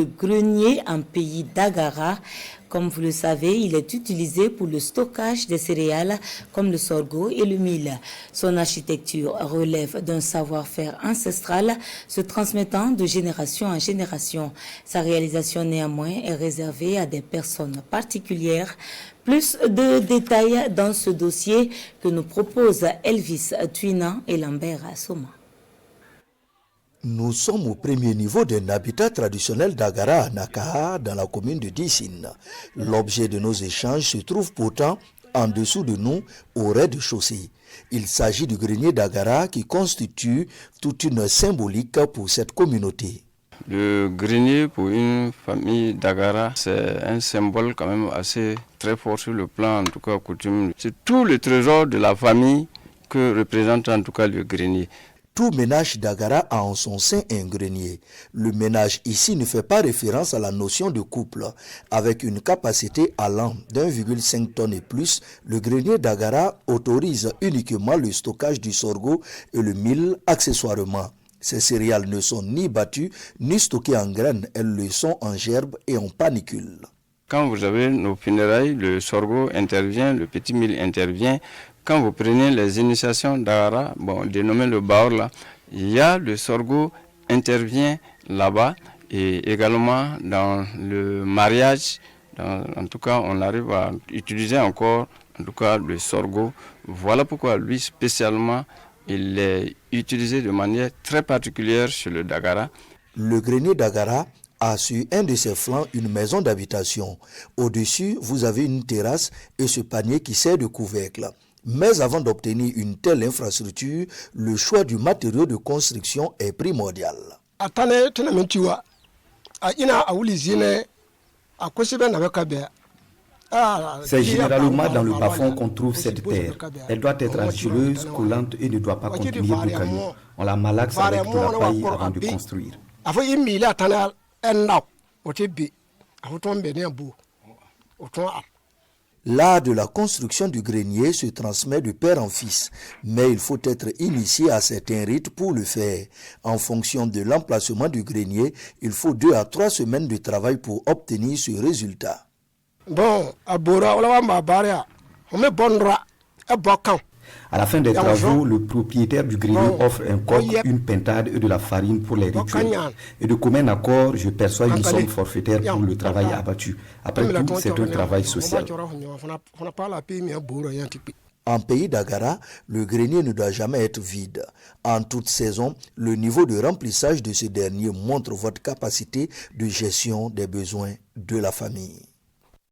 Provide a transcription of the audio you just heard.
Le grenier en pays d'Agara, comme vous le savez, il est utilisé pour le stockage des céréales comme le sorgho et le mil. Son architecture relève d'un savoir-faire ancestral se transmettant de génération en génération. Sa réalisation néanmoins est réservée à des personnes particulières. Plus de détails dans ce dossier que nous proposent Elvis Twina et Lambert Assoma. Nous sommes au premier niveau d'un habitat traditionnel d'Agara à Nakaha dans la commune de Dissine. L'objet de nos échanges se trouve pourtant en dessous de nous au rez-de-chaussée. Il s'agit du grenier d'Agara qui constitue toute une symbolique pour cette communauté. Le grenier pour une famille d'Agara, c'est un symbole quand même assez très fort sur le plan en tout cas coutume. C'est tout le trésor de la famille que représente en tout cas le grenier. Tout ménage d'Agara a en son sein un grenier. Le ménage ici ne fait pas référence à la notion de couple. Avec une capacité allant d'1,5 tonnes et plus, le grenier d'Agara autorise uniquement le stockage du sorgho et le mil accessoirement. Ces céréales ne sont ni battues ni stockées en graines, elles le sont en gerbe et en panicule. Quand vous avez nos funérailles, le sorgho intervient, le petit mil intervient. Quand vous prenez les initiations d'Agara, dénommé le Baor là, il y a le sorgho intervient là-bas et également dans le mariage, en tout cas on arrive à utiliser encore en tout cas le sorgho. Voilà pourquoi lui spécialement il est utilisé de manière très particulière chez le Dagara. Le grenier d'Agara a sur un de ses flancs une maison d'habitation. Au-dessus, vous avez une terrasse et ce panier qui sert de couvercle. Mais avant d'obtenir une telle infrastructure, le choix du matériau de construction est primordial. C'est généralement dans le bas-fond qu'on trouve cette terre. Elle doit être argileuse, collante et ne doit pas contenir de cailloux. On la malaxe avec de la paille avant de construire. L'art de la construction du grenier se transmet de père en fils, mais il faut être initié à certains rites pour le faire. En fonction de l'emplacement du grenier, il faut 2 à 3 semaines de travail pour obtenir ce résultat. À la fin des travaux, le propriétaire du grenier offre un coq, une pintade et de la farine pour les rituels. Et de commun accord, je perçois une somme forfaitaire pour le travail abattu. Après tout, c'est un travail social. En pays d'Agara, le grenier ne doit jamais être vide. En toute saison, le niveau de remplissage de ce dernier montre votre capacité de gestion des besoins de la famille.